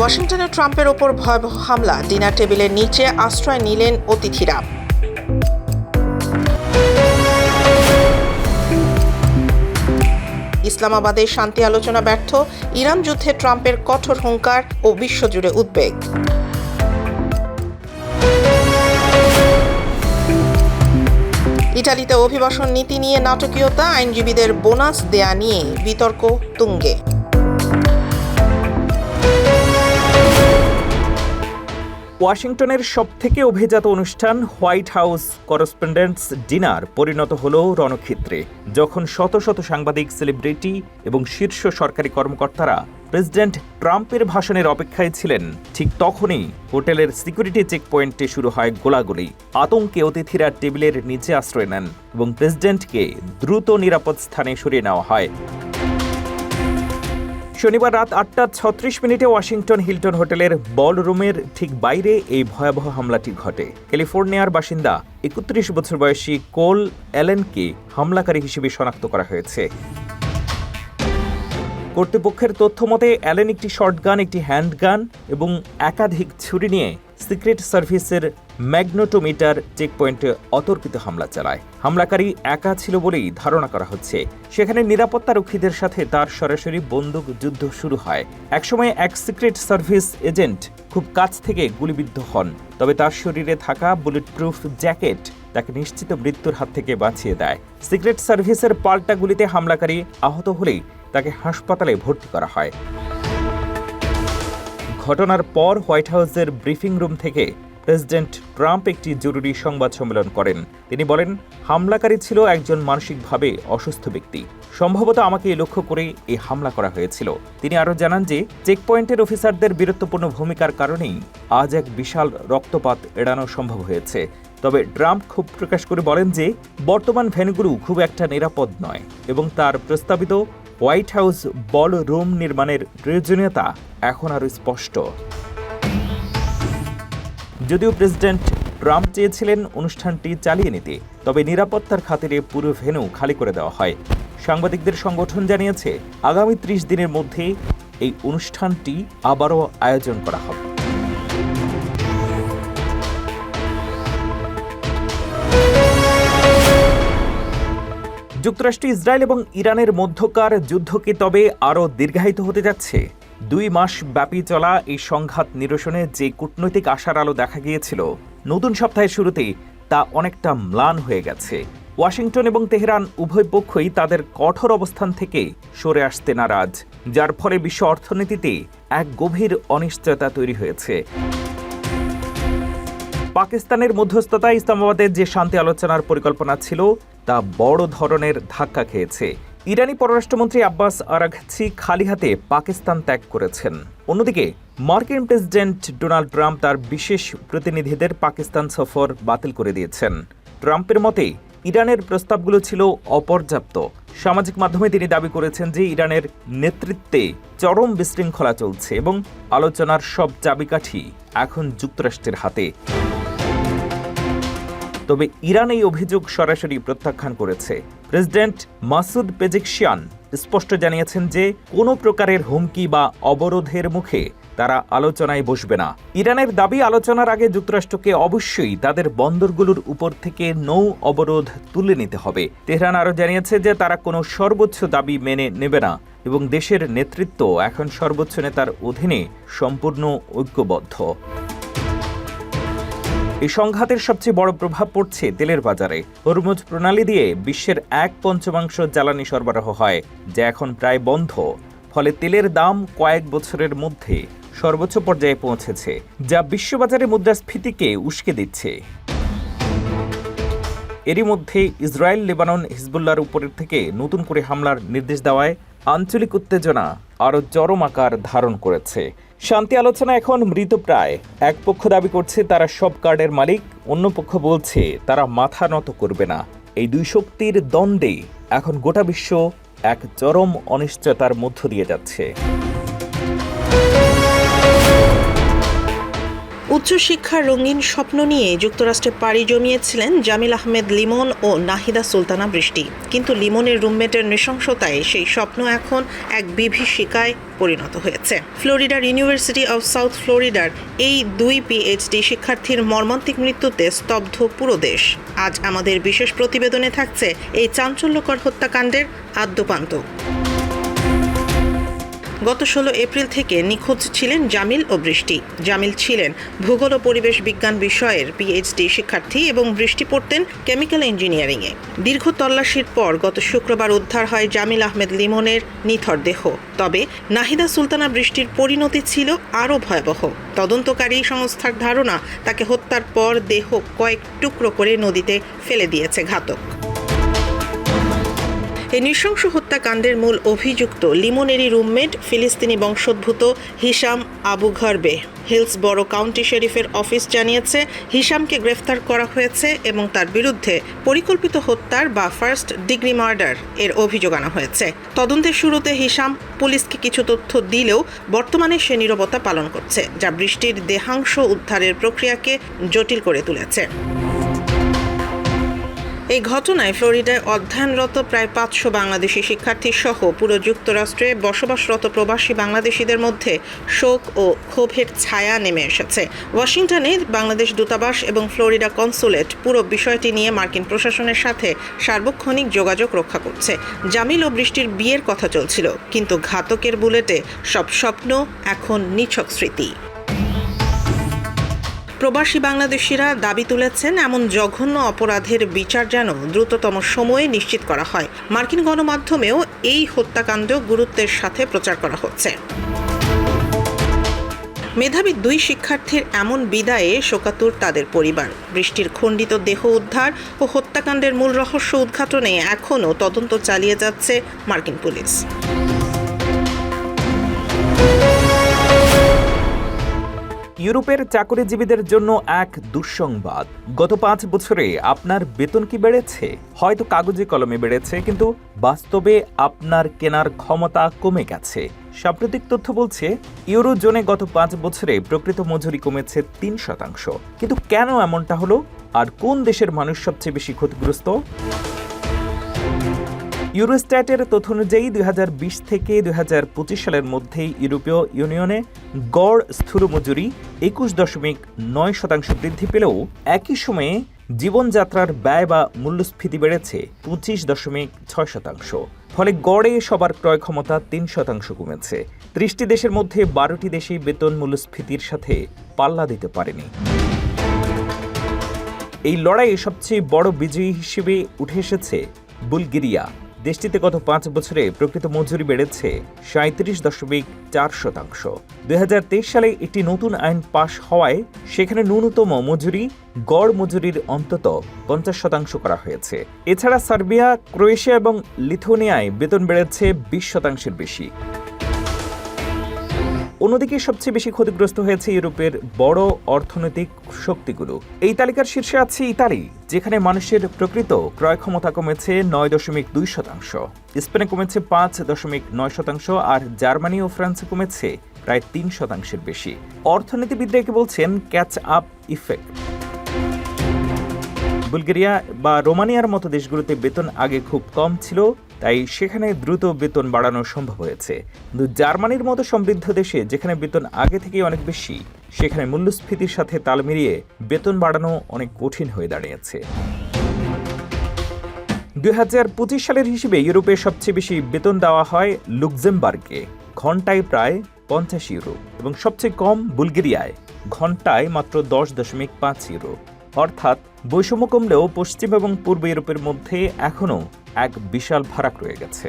ওয়াশিংটনে ট্রাম্পের ওপর ভয়াবহ হামলা, ডিনার টেবিলের নিচে আশ্রয় নিলেন অতিথিরা। ইসলামাবাদে শান্তি আলোচনা ব্যর্থ, ইরান যুদ্ধে ট্রাম্পের কঠোর হুঙ্কার ও বিশ্বজুড়ে উদ্বেগ। ইটালিতে অভিবাসন নীতি নিয়ে নাটকীয়তা, আইনজীবীদের বোনাস দেয়া নিয়ে বিতর্ক তুঙ্গে। ওয়াশিংটনের সবথেকে অভিজাত অনুষ্ঠান হোয়াইট হাউস করেসপন্ডেন্টস ডিনার পরিণত হল রণক্ষেত্রে, যখন শত শত সাংবাদিক, সেলিব্রিটি এবং শীর্ষ সরকারি কর্মকর্তারা প্রেসিডেন্ট ট্রাম্পের ভাষণের অপেক্ষায় ছিলেন। ঠিক তখনই হোটেলের সিকিউরিটি চেকপয়েন্টে শুরু হয় গোলাগুলি। আতঙ্কে অতিথিরা টেবিলের নিচে আশ্রয় নেন এবং প্রেসিডেন্টকে দ্রুত নিরাপদ স্থানে সরিয়ে নেওয়া হয়। শনিবার রাত 8:36 ওয়াশিংটন হিলটন হোটেলের বলরুমের ঠিক বাইরে এই ভয়াবহ হামলাটি ঘটে। ক্যালিফোর্নিয়ার বাসিন্দা 31 বছর বয়সী কোল অ্যালেনকে হামলাকারী হিসেবে শনাক্ত করা হয়েছে। কর্তৃপক্ষের তথ্য মতে অ্যালেন একটি শর্টগান, একটি হ্যান্ডগান এবং একাধিক ছুরি নিয়ে সিক্রেট সার্ভিসের ম্যাগনেটোমিটার চেকপয়েন্টে অতর্কিত হামলা চালায়। হামলাকারী একা ছিল বলেই ধারণা করা হচ্ছে। সেখানে নিরাপত্তারক্ষীদের সাথে তার সরাসরি বন্দুক যুদ্ধ শুরু হয়। একসময় এক সিক্রেট সার্ভিস এজেন্ট খুব কাছ থেকে গুলিবিদ্ধ হন, তবে তার শরীরে থাকা বুলেট প্রুফ জ্যাকেট তাকে নিশ্চিত মৃত্যুর হাত থেকে বাঁচিয়ে দেয়। সিক্রেট সার্ভিসের পাল্টা গুলিতে হামলাকারী আহত হলেই তাকে হাসপাতালে ভর্তি করা হয়। ঘটনার পর হোয়াইট হাউসের ব্রিফিং রুম থেকে প্রেসিডেন্ট ট্রাম্প একটি জরুরি সংবাদ সম্মেলন করেন। তিনি বলেন, হামলাকারী ছিল একজন মানসিকভাবে অসুস্থ ব্যক্তি। সম্ভবত আমাকে লক্ষ্য করে এই হামলা করা হয়েছিল। তিনি আরও জানান যে চেকপয়েন্টের অফিসারদের বীরত্বপূর্ণ ভূমিকার কারণেই আজ এক বিশাল রক্তপাত এড়ানো সম্ভব হয়েছে। তবে ট্রাম্প ক্ষোভ প্রকাশ করে বলেন যে বর্তমান ভেন্যুগুলো খুব একটা নিরাপদ নয় এবং তার প্রস্তাবিত হোয়াইট হাউস বল রুম নির্মাণের প্রয়োজনীয়তা এখন আরও স্পষ্ট। যদিও প্রেসিডেন্ট ট্রাম্প চেয়েছিলেন অনুষ্ঠানটি চালিয়ে নিতে, তবে নিরাপত্তার খাতিরে পুরো ভেন্যু খালি করে দেওয়া হয়। সাংবাদিকদের সংগঠন জানিয়েছে আগামী 30 দিনের মধ্যে এই অনুষ্ঠানটি আবারও আয়োজন করা হবে। যুক্তরাষ্ট্র, ইসরায়েল এবং ইরানের মধ্যকার যুদ্ধ কি তবে আরও দীর্ঘায়িত হতে যাচ্ছে? 2 মাস ব্যাপী চলা এই সংঘাত নিরসনে যে কূটনৈতিক আশার আলো দেখা গিয়েছিল নতুন সপ্তাহের শুরুতেই তা অনেকটা ম্লান হয়ে গেছে। ওয়াশিংটন এবং তেহরান উভয় পক্ষই তাদের কঠোর অবস্থান থেকে সরে আসতে নারাজ, যার ফলে বিশ্ব অর্থনীতিতে এক গভীর অনিশ্চয়তা তৈরি হয়েছে। পাকিস্তানের মধ্যস্থতায় ইসলামাবাদের যে শান্তি আলোচনার পরিকল্পনা ছিল তা বড় ধরনের ধাক্কা খেয়েছে। ইরানি পররাষ্ট্রমন্ত্রী আব্বাস আরাঘচি খালি হাতে পাকিস্তান ত্যাগ করেছেন। অন্যদিকে মার্কিন প্রেসিডেন্ট ডোনাল্ড ট্রাম্প তার বিশেষ প্রতিনিধিদের পাকিস্তান সফর বাতিল করে দিয়েছেন। ট্রাম্পের মতে ইরানের প্রস্তাবগুলো ছিল অপর্যাপ্ত। সামাজিক মাধ্যমে তিনি দাবি করেছেন যে ইরানের নেতৃত্বে চরম বিশৃঙ্খলা চলছে এবং আলোচনার সব চাবিকাঠি এখন যুক্তরাষ্ট্রের হাতে। তবে ইরান এই অভিযোগ সরাসরি প্রত্যাখ্যান করেছে। প্রেসিডেন্ট মাসুদ পেজেকশিয়ান স্পষ্ট জানিয়েছেন যে কোনো প্রকারের হুমকি বা অবরোধের মুখে তারা আলোচনায় বসবে না। ইরানের দাবি, আলোচনার আগে যুক্তরাষ্ট্রকে অবশ্যই তাদের বন্দরগুলোর উপর থেকে নৌ অবরোধ তুলে নিতে হবে। তেহরান আরও জানিয়েছে যে তারা কোনো সর্বোচ্চ দাবি মেনে নেবে না এবং দেশের নেতৃত্ব এখন সর্বোচ্চ নেতার অধীনে সম্পূর্ণ ঐক্যবদ্ধ। এই সংঘাতের সবচেয়ে বড় প্রভাব পড়ছে তেলের বাজারে। হরমুজ প্রণালী দিয়ে বিশ্বের 1/5 জ্বালানি সরবরাহ হয়, যা এখন প্রায় বন্ধ। ফলে তেলের দাম কয়েক বছরের মধ্যে সর্বোচ্চ পর্যায়ে পৌঁছেছে, যা বিশ্ববাজারে মুদ্রাস্ফীতিকে উস্কে দিচ্ছে। এরই মধ্যে ইসরায়েল, লেবানন, হিজবুল্লাহর উপরের থেকে নতুন করে হামলার নির্দেশ দেওয়ায় আঞ্চলিক উত্তেজনা আরও চরম আকার ধারণ করেছে। শান্তি আলোচনা এখন মৃতপ্রায়। এক পক্ষ দাবি করছে তারা সব কার্ডের মালিক, অন্য পক্ষ বলছে তারা মাথা নত করবে না। এই দুই শক্তির দ্বন্দ্বে এখন গোটা বিশ্ব এক চরম অনিশ্চয়তার মধ্য দিয়ে যাচ্ছে। উচ্চশিক্ষার রঙিন স্বপ্ন নিয়ে যুক্তরাষ্ট্রে পাড়ি জমিয়েছিলেন জামিল আহমেদ লিমন ও নাহিদা সুলতানা বৃষ্টি, কিন্তু লিমনের রুমমেটের নৃশংসতায় সেই স্বপ্ন এখন এক বিভীষিকায় পরিণত হয়েছে। ফ্লোরিডার ইউনিভার্সিটি অব সাউথ ফ্লোরিডার এই দুই পিএইচডি শিক্ষার্থীর মর্মান্তিক মৃত্যুতে স্তব্ধ পুরো দেশ। আজ আমাদের বিশেষ প্রতিবেদনে থাকছে এই চাঞ্চল্যকর হত্যাকাণ্ডের আদ্যোপান্ত। গত 16 এপ্রিল থেকে নিখোঁজ ছিলেন জামিল ও বৃষ্টি। জামিল ছিলেন ভূগোল ও পরিবেশ বিজ্ঞান বিষয়ের পিএইচডি শিক্ষার্থী এবং বৃষ্টি পড়তেন কেমিক্যাল ইঞ্জিনিয়ারিংয়ে। দীর্ঘ তল্লাশির পর গত শুক্রবার উদ্ধার হয় জামিল আহমেদ লিমনের নিথর দেহ। তবে নাহিদা সুলতানা বৃষ্টির পরিণতি ছিল আরও ভয়াবহ। তদন্তকারী সংস্থার ধারণা, তাকে হত্যার পর দেহ কয়েক টুকরো করে নদীতে ফেলে দিয়েছে ঘাতক। এই নৃশংস হত্যাকাণ্ডের মূল অভিযুক্ত লিমনেরই রুমমেট ফিলিস্তিনি বংশোদ্ভূত হিশাম আবু ঘরবে। হিলসবরো কাউন্টি শেরিফের অফিস জানিয়েছে হিশামকে গ্রেফতার করা হয়েছে এবং তার বিরুদ্ধে পরিকল্পিত হত্যার বা ফার্স্ট ডিগ্রি মার্ডার এর অভিযোগ আনা হয়েছে। তদন্তের শুরুতে হিশাম পুলিশকে কিছু তথ্য দিলেও বর্তমানে সে নীরবতা পালন করছে, যা বৃষ্টির দেহাংশ উদ্ধারের প্রক্রিয়াকে জটিল করে তুলেছে। এই ঘটনায় ফ্লোরিডায় অধ্যয়নরত প্রায় 500 বাংলাদেশি শিক্ষার্থী সহ পুরো যুক্তরাষ্ট্রে বসবাসরত প্রবাসী বাংলাদেশিদের মধ্যে শোক ও ক্ষোভের ছায়া নেমে এসেছে। ওয়াশিংটনে বাংলাদেশ দূতাবাস এবং ফ্লোরিডা কনসুলেট পুরো বিষয়টি নিয়ে মার্কিন প্রশাসনের সাথে সার্বক্ষণিক যোগাযোগ রক্ষা করছে। জামিল ও বৃষ্টির বিয়ের কথা চলছিল, কিন্তু ঘাতকের বুলেটে সব স্বপ্ন এখন নিছক স্মৃতি। প্রবাসী বাংলাদেশিরা দাবি তুলেছেন এমন জঘন্য অপরাধের বিচার যেন দ্রুততম সময়ে নিশ্চিত করা হয়। মার্কিন গণমাধ্যমেও এই হত্যাকাণ্ড গুরুত্বের সাথে প্রচার করা হচ্ছে। মেধাবী দুই শিক্ষার্থীর এমন বিদায়ে শোকাতুর তাদের পরিবার। বৃষ্টির খণ্ডিত দেহ উদ্ধার ও হত্যাকাণ্ডের মূল রহস্য উদ্ঘাটনে এখনও তদন্ত চালিয়ে যাচ্ছে মার্কিন পুলিশ। ইউরোপের চাকরিজীবীদের জন্য এক দুঃসংবাদ। গত 5 বছরে আপনার বেতন কি বেড়েছে? হয়তো কাগজে কলমে বেড়েছে, কিন্তু বাস্তবে আপনার কেনার ক্ষমতা কমে গেছে। সাম্প্রতিক তথ্য বলছে ইউরোজোনে গত 5 বছরে প্রকৃত মজুরি কমেছে 3%। কিন্তু কেন এমনটা হলো, আর কোন দেশের মানুষ সবচেয়ে বেশি ক্ষতিগ্রস্ত? ইউরোস্ট্যাটের তথ্য অনুযায়ী 2020 থেকে 2025 সালের মধ্যে ইউরোপীয় ইউনিয়নে গড় স্থূল মজুরি 21.9% বৃদ্ধি পেলেও একই সময়ে জীবনযাত্রার ব্যয় বা মূল্যস্ফীতি বেড়েছে 25.6%। ফলে গড়ে সবার ক্রয় ক্ষমতা 3% কমেছে। 30টি দেশের মধ্যে 12টি দেশেই বেতন মূল্যস্ফীতির সাথে পাল্লা দিতে পারেনি। এই লড়াইয়ে সবচেয়ে বড় বিজয়ী হিসেবে উঠে এসেছে বুলগেরিয়া। দেশটিতে গত 5 বছরে প্রকৃত মজুরি বেড়েছে 37.4%। 2023 সালে একটি নতুন আইন পাশ হওয়ায় সেখানে ন্যূনতম মজুরি গড় মজুরির অন্তত 50% করা হয়েছে। এছাড়া সার্বিয়া, ক্রোয়েশিয়া এবং লিথুয়ানিয়ায় বেতন বেড়েছে 20% বেশি। অন্যদিকে সবচেয়ে বেশি ক্ষতিগ্রস্ত হয়েছে ইউরোপের বড় অর্থনৈতিক শক্তিগুলো। এই তালিকার শীর্ষে আছে ইতালি, যেখানে মানুষের প্রকৃত ক্রয় ক্ষমতা কমেছে 9.2%। স্পেনে কমেছে 5.9%, আর জার্মানি ও ফ্রান্সে কমেছে প্রায় 3% বেশি। অর্থনীতিবিদরা একে বলছেন ক্যাচ আপ ইফেক্ট। বুলগেরিয়া বা রোমানিয়ার মতো দেশগুলোতে বেতন আগে খুব কম ছিল, তাই সেখানে দ্রুত বেতন বাড়ানো সম্ভব হয়েছে। কিন্তু জার্মানির মতো সমৃদ্ধ দেশে, যেখানে বেতন আগে থেকেই অনেক বেশি, সেখানে মূল্যস্ফীতির সাথে তাল মিলিয়ে বেতন বাড়ানো অনেক কঠিন হয়ে দাঁড়িয়েছে। 2025 সালের হিসেবে ইউরোপে সবচেয়ে বেশি বেতন দেওয়া হয় লুক্সেমবার্গে, ঘন্টায় প্রায় 50 ইউরো, এবং সবচেয়ে কম বুলগেরিয়ায়, ঘন্টায় মাত্র 10.5 ইউরো। অর্থাৎ বৈষম্য কমলেও পশ্চিম এবং পূর্ব ইউরোপের মধ্যে এখনও এক বিশাল ফারাক রয়ে গেছে।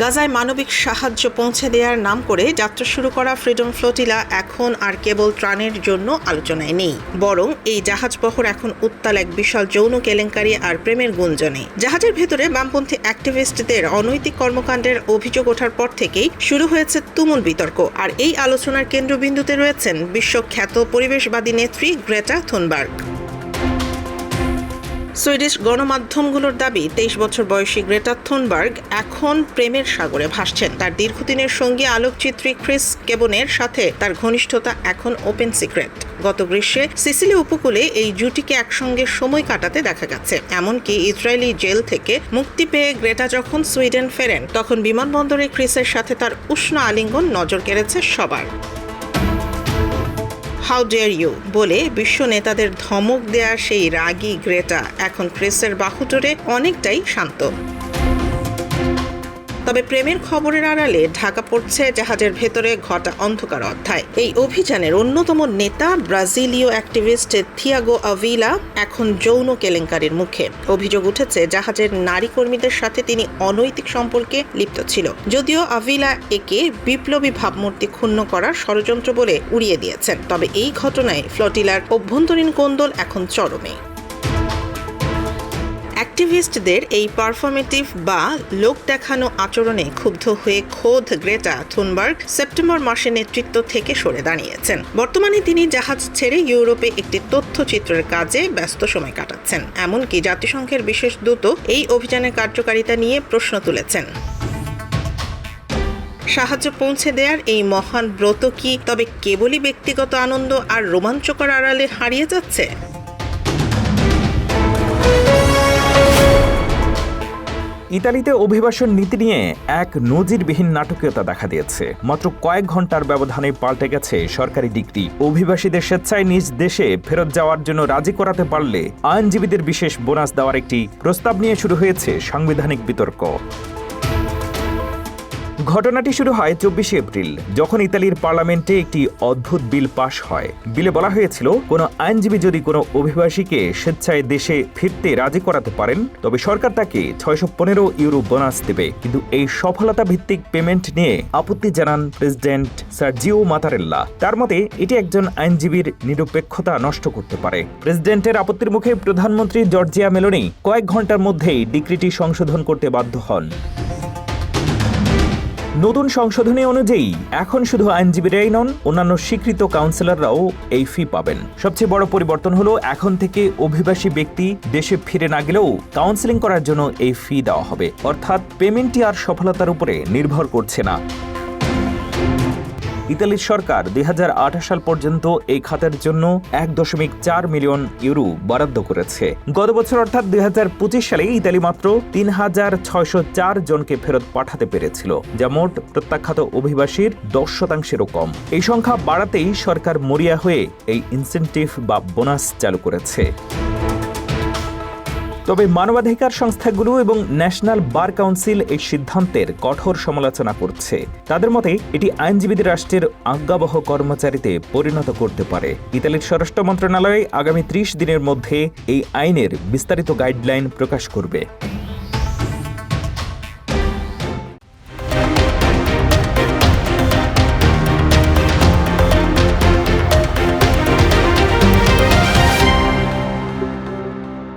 গাজায় মানবিক সাহায্য পৌঁছে দেওয়ার নাম করে যাত্রা শুরু করা ফ্রিডম ফ্লোটিলা এখন আর কেবল ত্রাণের জন্য আলোচনায় নেই, বরং এই জাহাজবহর এখন উত্তাল এক বিশাল যৌন কেলেঙ্কারি আর প্রেমের গুঞ্জনে। জাহাজের ভেতরে বামপন্থী অ্যাক্টিভিস্টদের অনৈতিক কর্মকাণ্ডের অভিযোগ ওঠার পর থেকেই শুরু হয়েছে তুমুল বিতর্ক, আর এই আলোচনার কেন্দ্রবিন্দুতে রয়েছেন বিশ্বখ্যাত পরিবেশবাদী নেত্রী গ্রেটা থুনবার্গ। সুইডিশ গণমাধ্যমগুলোর দাবি 23 বছর বয়সী গ্রেটা থুনবার্গ এখন প্রেমের সাগরে ভাসছেন। তার দীর্ঘদিনের সঙ্গী আলোকচিত্রী ক্রিস কেবনের সাথে তার ঘনিষ্ঠতা এখন ওপেন সিক্রেট। গত গ্রীষ্মে সিসিলি উপকূলে এই জুটিকে একসঙ্গে সময় কাটাতে দেখা গেছে। এমনকি ইসরায়েলি জেল থেকে মুক্তি পেয়ে গ্রেটা যখন সুইডেন ফেরেন, তখন বিমানবন্দরে ক্রিসের সাথে তার উষ্ণ আলিঙ্গন নজর কেড়েছে সবার। হাউ ডেয়ার ইউ বলে বিশ্ব নেতাদের ধমক দেয়া সেই রাগী গ্রেটা এখন ক্রিসের বাহুডোরে অনেকটাই শান্ত। তবে প্রেমের খবরের আড়ালে ঢাকা পড়ছে জাহাজের ভেতরে ঘটা অন্ধকার অধ্যায়। এই অভিযানের অন্যতম নেতা ব্রাজিলীয় অ্যাক্টিভিস্ট থিয়াগো আভিলা এখন যৌন কেলেঙ্কারির মুখে। অভিযোগ উঠেছে জাহাজের নারী কর্মীদের সাথে তিনি অনৈতিক সম্পর্কে লিপ্ত ছিল। যদিও আভিলা একে বিপ্লবী ভাবমূর্তি ক্ষুণ্ণ করার ষড়যন্ত্র বলে উড়িয়ে দিয়েছেন। তবে এই ঘটনায় ফ্লোটিলার অভ্যন্তরীণ কোন্দল এখন চরমে। অ্যাক্টিভিস্টদের এই পারফরমেটিভ বা লোক দেখানো আচরণে ক্ষুব্ধ হয়ে খোদ গ্রেটা থুনবার্গ সেপ্টেম্বর মাসে নেতৃত্ব থেকে সরে দাঁড়িয়েছেন। বর্তমানে তিনি জাহাজ ছেড়ে ইউরোপে একটি তথ্যচিত্রের কাজে ব্যস্ত সময় কাটাচ্ছেন। এমনকি জাতিসংঘের বিশেষ দূত এই অভিযানের কার্যকারিতা নিয়ে প্রশ্ন তুলেছেন। সাহায্য পৌঁছে দেওয়ার এই মহান ব্রত কি তবে কেবলই ব্যক্তিগত আনন্দ আর রোমাঞ্চকর আড়ালে হারিয়ে যাচ্ছে? ইতালিতে অভিবাসন নীতি নিয়ে এক নজিরবিহীন নাটকীয়তা দেখা দিয়েছে। মাত্র কয়েক ঘন্টার ব্যবধানে পাল্টে গেছে সরকারি ডিক্রি। অভিবাসীদের স্বেচ্ছায় নিজ দেশে ফেরত যাওয়ার জন্য রাজি করাতে পারলে আইনজীবীদের বিশেষ বোনাস দেওয়ার একটি প্রস্তাব নিয়ে শুরু হয়েছে সাংবিধানিক বিতর্ক। ঘটনাটি শুরু হয় 24 এপ্রিল, যখন ইতালির পার্লামেন্টে একটি অদ্ভুত বিল পাশ হয়। বিলে বলা হয়েছিল, কোনো আইনজীবী যদি কোনো অভিবাসীকে স্বেচ্ছায় দেশে ফিরতে রাজি করাতে পারেন, তবে সরকার তাকে 615 ইউরো বোনাস দেবে। কিন্তু এই সফলতা ভিত্তিক পেমেন্ট নিয়ে আপত্তি জানান প্রেসিডেন্ট সার্জিও মাতারেল্লা। তার মতে এটি একজন আইনজীবীর নিরপেক্ষতা নষ্ট করতে পারে। প্রেসিডেন্টের আপত্তির মুখে প্রধানমন্ত্রী জর্জিয়া মেলোনি কয়েক ঘন্টার মধ্যেই ডিক্রিটি সংশোধন করতে বাধ্য হন। নতুন সংশোধনী অনুযায়ী এখন শুধু আইনজীবীরাই নন, অন্যান্য স্বীকৃত কাউন্সিলররাও এই ফি পাবেন। সবচেয়ে বড় পরিবর্তন হলো, এখন থেকে অভিবাসী ব্যক্তি দেশে ফিরে না গেলেও কাউন্সেলিং করার জন্য এই ফি দেওয়া হবে। অর্থাৎ পেমেন্টটি আর সফলতার উপরে নির্ভর করছে না। ইতালির সরকার 2028 সাল পর্যন্ত এই খাতের জন্য 1.4 মিলিয়ন ইউরো বরাদ্দ করেছে। গত বছর অর্থাৎ 2025 সালে ইতালি মাত্র 3604 জনকে ফেরত পাঠাতে পেরেছিল, যা মোট প্রত্যাখ্যাত অভিবাসীর 10%-এরও কম। এই সংখ্যা বাড়াতেই সরকার মরিয়া হয়ে এই ইনসেন্টিভ বা বোনাস চালু করেছে। তবে মানবাধিকার সংস্থাগুলো এবং ন্যাশনাল বার কাউন্সিল এই সিদ্ধান্তের কঠোর সমালোচনা করছে। তাদের মতে এটি আইনজীবীদের রাষ্ট্রের আজ্ঞাবহ কর্মচারীতে পরিণত করতে পারে। ইতালির স্বরাষ্ট্র মন্ত্রণালয় আগামী 30 দিনের মধ্যে এই আইনের বিস্তারিত গাইডলাইন প্রকাশ করবে।